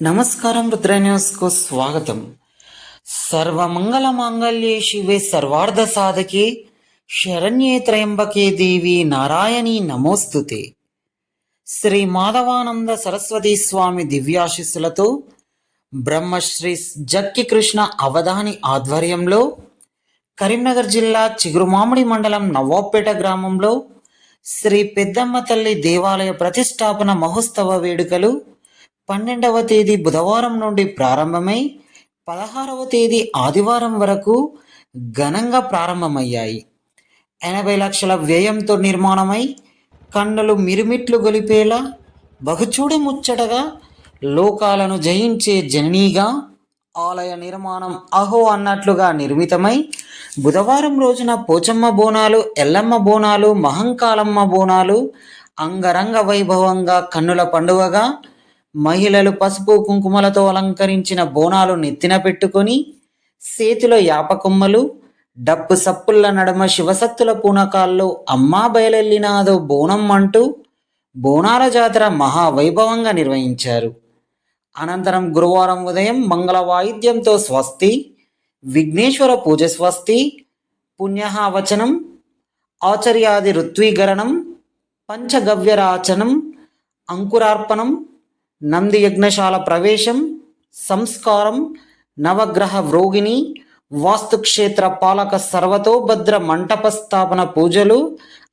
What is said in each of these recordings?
నమస్కారం, రుద్ర న్యూస్కు స్వాగతం. సర్వమంగళ మాంగళ్యే శివే సర్వార్థ సాధకే శరణ్యే త్రయంబకే దేవి నారాయణి నమోస్తుతే. శ్రీ మాధవానంద సరస్వతి స్వామి దివ్యాశిస్సులతో బ్రహ్మశ్రీ జక్కి కృష్ణ అవధాని ఆధ్వర్యంలో కరీంనగర్ జిల్లా చిగురుమామిడి మండలం నవాబ్పేట గ్రామంలో శ్రీ పెద్దమ్మ తల్లి దేవాలయ ప్రతిష్టాపన మహోత్సవ వేడుకలు 12వ తేదీ బుధవారం నుండి ప్రారంభమై 16వ తేదీ ఆదివారం వరకు ఘనంగా ప్రారంభమయ్యాయి. 80 లక్షల వ్యయంతో నిర్మాణమై కన్నులు మిరుమిట్లు గొలిపేలా బహుచూడ ముచ్చటగా లోకాలను జయించే జననీగా ఆలయ నిర్మాణం అహో అన్నట్లుగా నిర్మితమై బుధవారం రోజున పోచమ్మ బోనాలు, ఎల్లమ్మ బోనాలు, మహంకాళమ్మ బోనాలు అంగరంగ వైభవంగా కన్నుల పండుగగా మహిళలు పసుపు కుంకుమలతో అలంకరించిన బోనాలు నెత్తిన పెట్టుకొని చేతిలో యాపకొమ్మలు, డప్పు సప్పుల నడుమ శివసత్తుల పూనకాల్లో అమ్మా బయలెల్లినాదో బోనం అంటూ బోనాల జాతర మహావైభవంగా నిర్వహించారు. అనంతరం గురువారం ఉదయం మంగళ వాయిద్యంతో స్వస్తి, విఘ్నేశ్వర పూజ స్వస్తి, పుణ్యహావచనం, ఆచర్యాది ఋత్వీకరణం, పంచగవ్యరాచనం, అంకురార్పణం, నంది యజ్ఞశాల ప్రవేశం, సంస్కారం, నవగ్రహ వ్రోగిని, వాస్తుక్షేత్ర పాలక సర్వతోభద్ర మంటప స్థాపన పూజలు,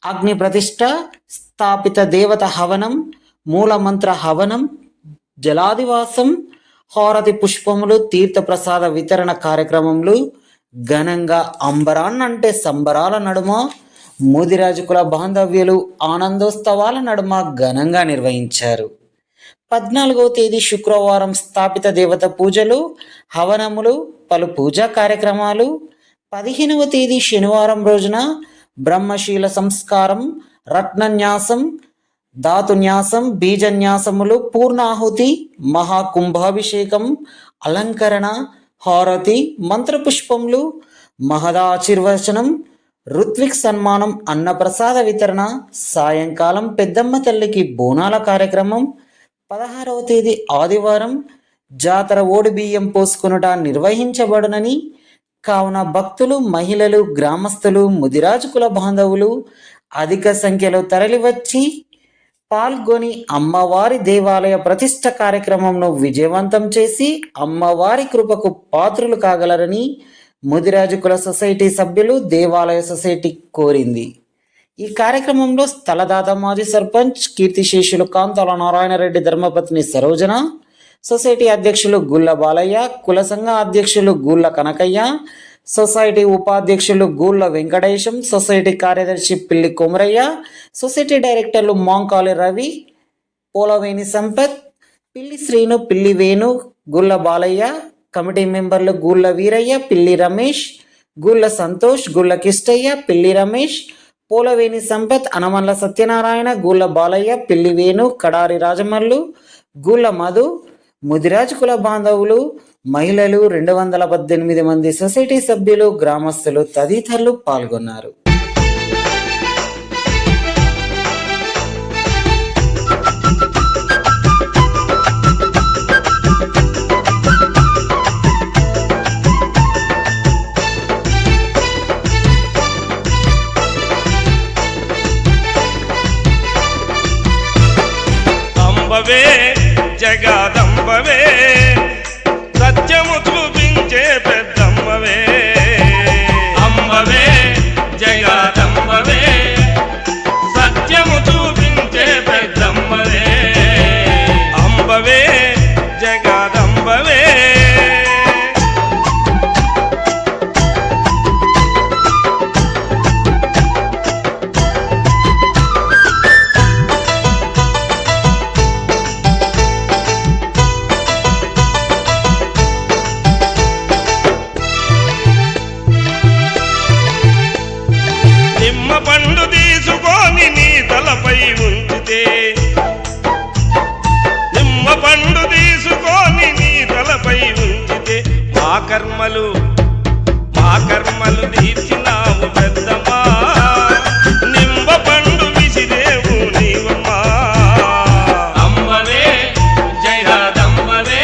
అగ్ని ప్రతిష్ట, స్థాపిత దేవత హవనం, మూలమంత్ర హవనం, జలాదివాసం, హారతి పుష్పములు, తీర్థప్రసాద వితరణ కార్యక్రమములు ఘనంగా అంబరాన్నంటే సంబరాల నడుమ ముదిరాజుకుల బాంధవ్యులు ఆనందోత్సవాల నడుమ ఘనంగా నిర్వహించారు. 14వ తేదీ శుక్రవారం స్థాపిత దేవత పూజలు, హవనములు, పలు పూజా కార్యక్రమాలు. 15వ తేదీ శనివారం రోజున బ్రహ్మశీల సంస్కారం, రత్నన్యాసం, ధాతున్యాసం, బీజన్యాసములు, పూర్ణాహుతి, మహాకుంభాభిషేకం, అలంకరణ, హారతి, మంత్రపుష్పములు, మహదాశీర్వచనం, ఋత్విక్ సన్మానం, అన్నప్రసాద వితరణ. సాయంకాలం పెద్దమ్మ తల్లికి బోనాల కార్యక్రమం. 16వ తేదీ ఆదివారం జాతర ఓడి బియ్యం పోసుకొనుట నిర్వహించబడునని కావున భక్తులు, మహిళలు, గ్రామస్తులు, ముదిరాజు కుల బాంధవులు అధిక సంఖ్యలో తరలివచ్చి పాల్గొని అమ్మవారి దేవాలయ ప్రతిష్ట కార్యక్రమంను విజయవంతం చేసి అమ్మవారి కృపకు పాత్రులు కాగలరని ముదిరాజు కుల సొసైటీ సభ్యులు, దేవాలయ సొసైటీ కోరింది. ఈ కార్యక్రమంలో స్థలదాత మాజీ సర్పంచ్ కీర్తిశేషులు కాంతాల నారాయణరెడ్డి ధర్మపత్ని సరోజన, సొసైటీ అధ్యక్షులు గుళ్ళ బాలయ్య, కుల సంఘ అధ్యక్షులు గూళ్ళ కనకయ్య, సొసైటీ ఉపాధ్యక్షులు గూళ్ళ వెంకటేశం, సొసైటీ కార్యదర్శి పిల్లి కొమరయ్య, సొసైటీ డైరెక్టర్లు మాంకాలి రవి, పోలవేణి సంపత్, పిల్లి శ్రీను, పిల్లి వేణు, గుళ్ళ బాలయ్య, కమిటీ మెంబర్లు గూళ్ళ వీరయ్య, పిల్లి రమేష్, గూళ్ళ సంతోష్, గుళ్ళ కిష్టయ్య, పిల్లి రమేష్, పోలవేణి సంపత్, అనమల్ల సత్యనారాయణ, గూళ్ళ బాలయ్య, పిల్లి వేణు, కడారి రాజమల్లు, గూళ్ళ మధు, ముదిరాజు కుల బాంధవులు, మహిళలు, 218 మంది సొసైటీ సభ్యులు, గ్రామస్తులు తదితరులు పాల్గొన్నారు. అంబవే జగదంబవే, సత్యము చూపించే పెద్దమ్మవే. అంబవే జగదంబవే, సత్యము చూపించే పెద్దమ్మవే. అంబవే జగదంబవే. నిమ్మ పండు తీసుకొని నీ తలపై ఉంచితే, నిమ్మ పండు తీసుకొని నీ తలపై ఉంచితే మా కర్మలు తీర్చినావు పెద్దమ్మా. నిమ్మ పండు విసిరేవు నీవమ్మా. అంబవే జగదంబవే.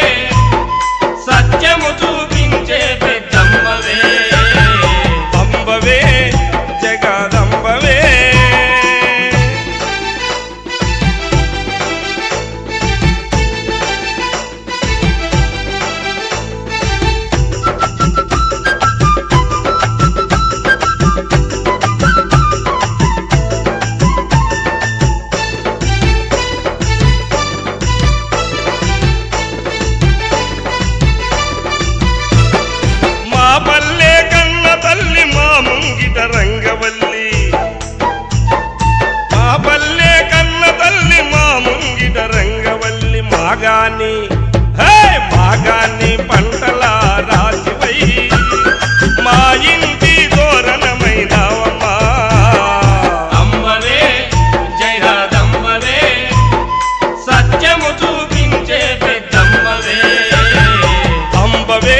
మాగాని పంటల రాశివై మా ఇంటి తోరణమైనవమ్మా. అంబవే జయదంబవే సత్యము చూపించే పెద్దమ్మవే. అంబవే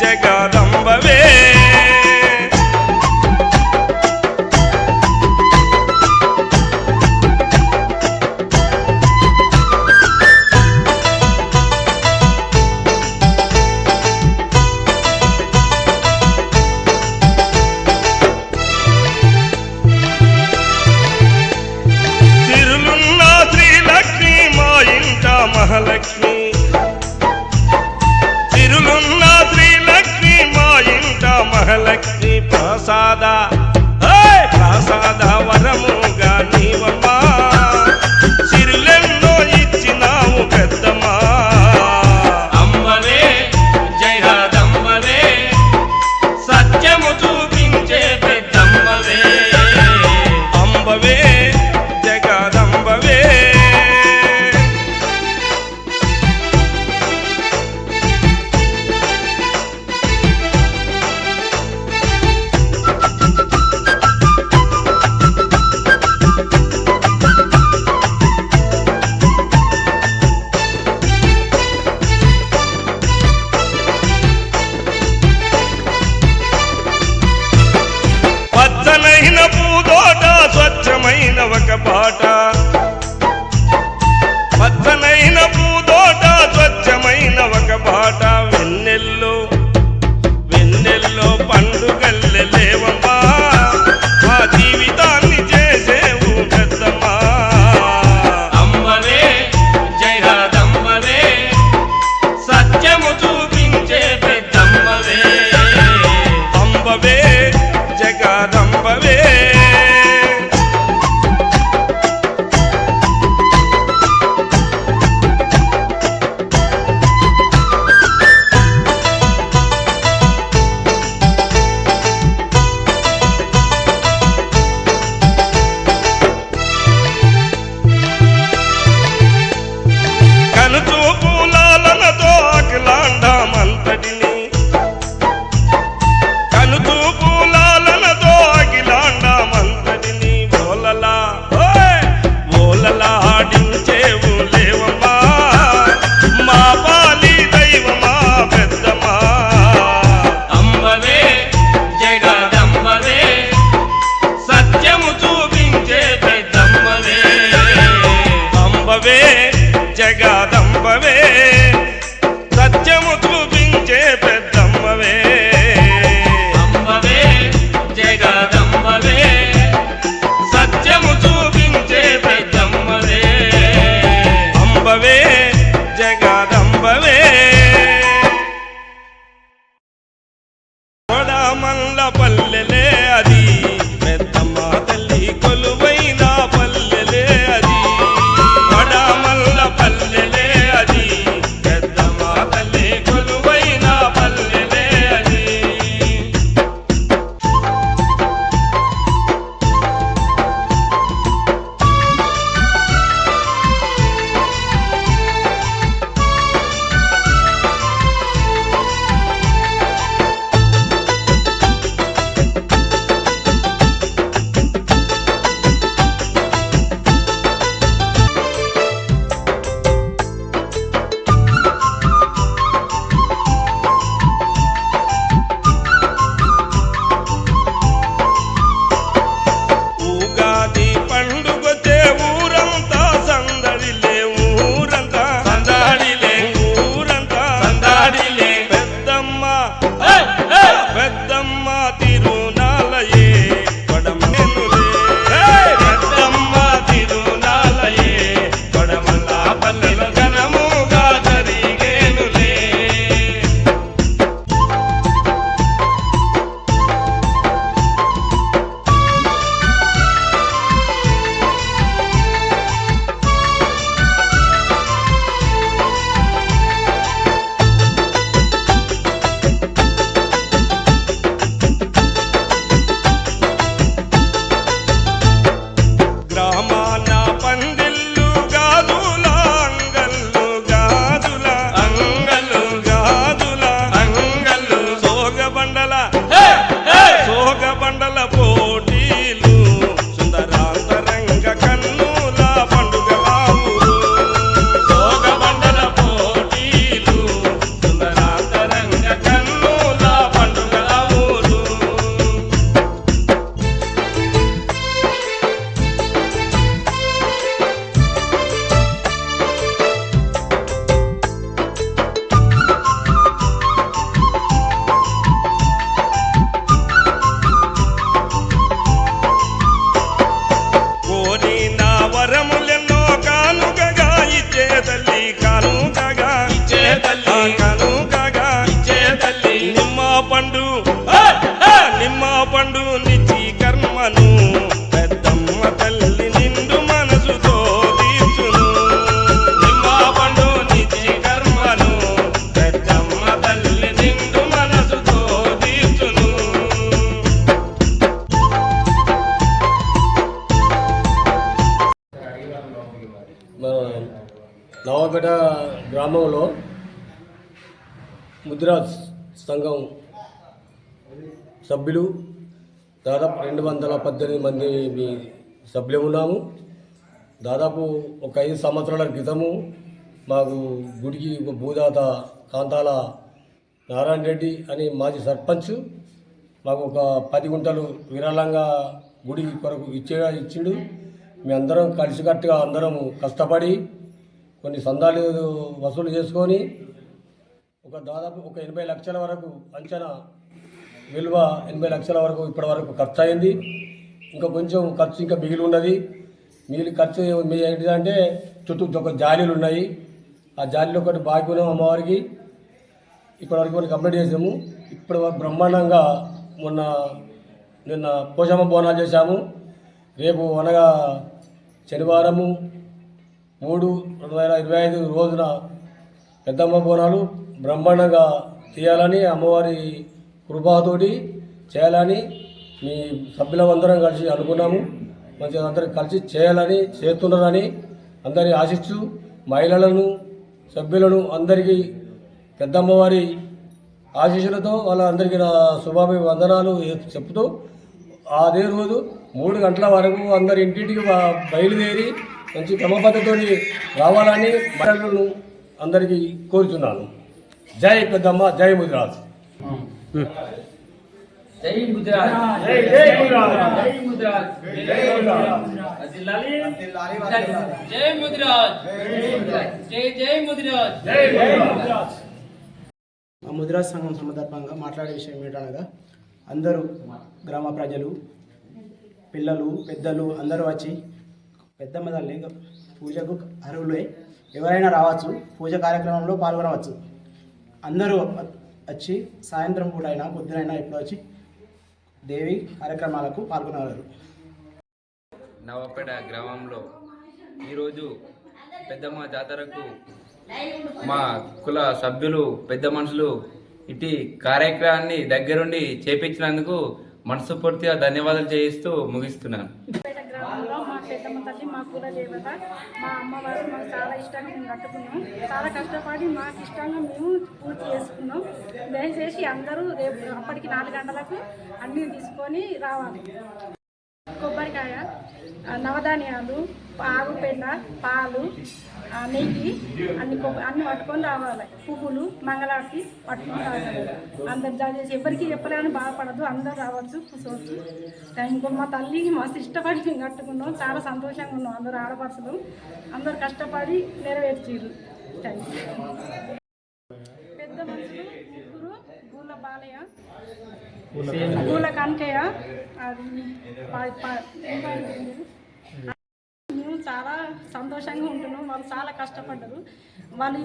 జగదంబవే సిరులున్న శ్రీలక్ష్మి మా ఇంట మహాలక్ష్మి. సిరులున్న శ్రీలక్ష్మి మా ఇంట మహాలక్ష్మి. ప్రసాద ప్రసాద వరముగా నీవమ్మా. సిరులెన్నో ఇచ్చినావు పెద్దమ్మా. అంబవే జయదంబవే సత్యము చూపించే పెద్దమ్మవే. అంబవే జగదంబవే పచ్చనైన పూదోట స్వచ్ఛమైన ఒక పాట. పచ్చనైన పూదోట స్వచ్ఛమైన ఒక పాట. వెన్నెల్లో వెన్నెల్లో పండుగల్లె లేవమ్మా. మా జీవితాన్ని చేసేవు పెద్దమ్మా. అంబవే జయదంబవే సత్యము చూపించే పెద్దమ్మవే. అంబవే జగదంబవే కనుచూపులాలనతో అఖిలాండమంతటిని. కనుచూపులాలనతో అఖిలాండమంతటిని. ఓలలా ఓలలా ఆడించేవు లేవమ్మా. మా పాలి దైవమా పెద్దమ్మా. అంబవే జయదంబవే సత్యము చూపించే పెద్దమ్మవే. అంబవే జగదంబవే సత్యము చూపించే పెద్దమ్మవే. అంబవే జయదంబవే సత్యము చూపించే పెద్దమ్మవే. అంబవే జగదంబవే కొడమల్ల పల్లెలే అది. పెద్దమ్మ తల్లి కొలువైన పల్లెలే అది. కొడమల్ల పల్లెలే అది. పెద్దమ్మ తల్లి కొలువైన పల్లెలే అది. ముద్రాజ్ సంఘం సభ్యులు దాదాపు 218 మంది సభ్యులు ఉన్నాము. దాదాపు ఒక 5 సంవత్సరాల క్రితము మాకు గుడికి ఒక భూదాత కాంతాల నారాయణ రెడ్డి అని మాజీ సర్పంచ్ మాకు ఒక 10 గుంటలు విరాళంగా గుడి కొరకు ఇచ్చిండు. మేమందరం కలిసికట్టుగా అందరం కష్టపడి కొన్ని సందాలు వసూలు చేసుకొని దాదాపు ఒక 80 లక్షల వరకు అంచనా విలువ 80 లక్షల వరకు ఇప్పటి వరకు ఖర్చు అయింది. ఇంకా కొంచెం ఖర్చు ఇంకా మిగిలి ఉన్నది. మిగిలి ఖర్చు ఏంటిదంటే చుట్టూ ఒక జాలీలు ఉన్నాయి. ఆ జాలీలో ఒకటి బాకీ ఉన్నాం అమ్మవారికి. ఇప్పటివరకు మనం కంప్లీట్ చేసాము. ఇప్పుడు బ్రహ్మాండంగా నిన్న పోషమ్మ బోనాలు చేశాము. రేపు అనగా శనివారము 3/2025 రోజున పెద్దమ్మ బోనాలు బ్రహ్మాండంగా తీయాలని అమ్మవారి కృపతోటి చేయాలని మీ సభ్యులందరం కలిసి అనుకున్నాము. మంచిగా అందరం కలిసి చేయాలని చేస్తున్నారని అందరినీ ఆశిస్తూ మహిళలను సభ్యులను అందరికీ పెద్దమ్మవారి ఆశీస్సులతో వాళ్ళందరికీ నా శుభాభివందనాలు చెప్తూ అదే రోజు 3 గంటల వరకు అందరి ఇంటింటికి బయలుదేరి మంచి క్రమపద్ధతితో రావాలని మహిళలను అందరికీ కోరుతున్నాను. జై పెద్దమ్మ, జై ముదిరాజ్. జై ముదిరాజ్, జై జై ముదిరాజ్, జై ముదిరాజ్, జై ముదిరాజ్, జై ముదిరాజ్, జై జై ముదిరాజ్, జై ముదిరాజ్. ముదిరాజ్ సంఘం సందర్భంగా మాట్లాడే విషయం ఏంటనగా అందరూ గ్రామ ప్రజలు పిల్లలు పెద్దలు అందరూ వచ్చి పెద్దమ్మ తల్లి పూజకు అర్హులై ఎవరైనా రావచ్చు. పూజ కార్యక్రమంలో పాల్గొనవచ్చు. అందరూ వచ్చి సాయంత్రం పూట అయినా పొద్దునైనా ఇప్పుడు వచ్చి దేవి కార్యక్రమాలకు పాల్గొనగలరు. నవపేట గ్రామంలో ఈరోజు పెద్దమ్మ జాతరకు మా కుల సభ్యులు పెద్ద మనుషులు ఇటు కార్యక్రమాన్ని దగ్గరుండి చేపించినందుకు మనస్ఫూర్తిగా ధన్యవాదాలు చేయిస్తూ ముగిస్తున్నాను. గ్రామంలో మా పెద్దమ్మ తల్లి మా కుల దేవత మా అమ్మవారు మాకు చాలా ఇష్టంగా మేము కట్టుకున్నాం. చాలా కష్టపడి మాకు ఇష్టంగా మేము పూర్తి చేసుకున్నాం. దయచేసి అందరూ రేపు అప్పటికి 4 గంటలకు అన్నీ తీసుకొని రావాలి. కొబ్బరికాయ, నవధాన్యాలు, ఆవు పెండ, పాలు, నెయ్యి అన్ని పట్టుకొని రావాలి. పువ్వులు, మంగళారతి పట్టుకొని రావాలి. అందరు దయచేసి ఎవరికి చెప్పలేని బాధపడదు. అందరు రావచ్చు, కూర్చోవచ్చు. ఇంకో మా తల్లికి మస్తు ఇష్టపడి మేము కట్టుకున్నాం. చాలా సంతోషంగా ఉన్నాం. అందరు ఆడపడుచులు అందరు కష్టపడి నెరవేర్చారు. పెద్ద మనుషులు ముగ్గురు, గూళ్ళ బాలయ్య, గూళ్ళ కనకయ్య, అది మేము చాలా సంతోషంగా ఉంటున్నాం. వాళ్ళు చాలా కష్టపడ్డారు. వాళ్ళు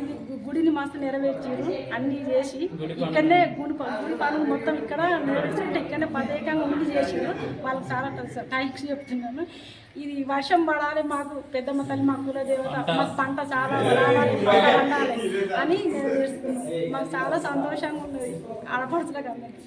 గుడిని మస్తు నెరవేర్చారు. అన్నీ చేసి ఇక్కడనే గుడి పనులు మొత్తం ఇక్కడ నెరవేర్చుకుంటే ఇక్కడనే ప్రత్యేకంగా ఉండి చేసారు. వాళ్ళకి చాలా థ్యాంక్స్ చెప్తున్నాను. ఇది వర్షం పడాలి, మాకు పెద్దమ్మ తల్లి మా కుల దేవత, మాకు పంట చాలా రావాలి, పంట పండాలి అని నెరవేరుస్తున్నాం. మాకు చాలా సంతోషంగా ఉన్నది ఆడపడుచులకు అందరికీ.